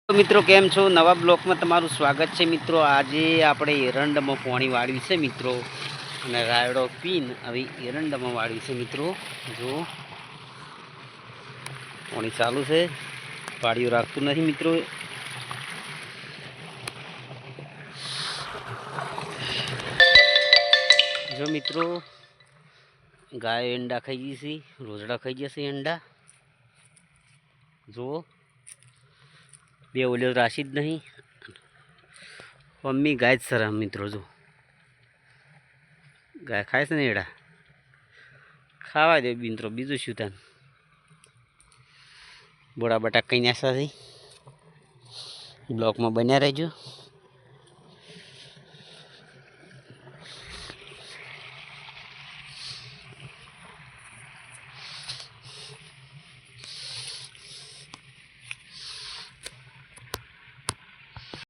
તો મિત્રો કેમ છો? નવા બ્લોકમાં તમારું સ્વાગત છે મિત્રો. આજે આપણે એરંડામાં પાણી વાળ્યું છે મિત્રો, અને રાયડો પીન હવે એરંડામાં વાળ્યું છે મિત્રો. જો પાણી ચાલુ છે, પાળીઓ રાખતું નથી મિત્રો. જો મિત્રો ગાય એંડા ખાઈ જશે, રોજડા ખાઈ જશે એંડા. જુઓ બે ઓલ્યો રાશી જ નહીં, મમ્મી ગાય જ સર મિત્રો. જો ગાય ખાય છે ને એડા, ખાવા દે મિત્રો, બીજું શું તાન. બોડા બટાકા કઈ નાખ્યા છે. બ્લોકમાં બન્યા રહેજો.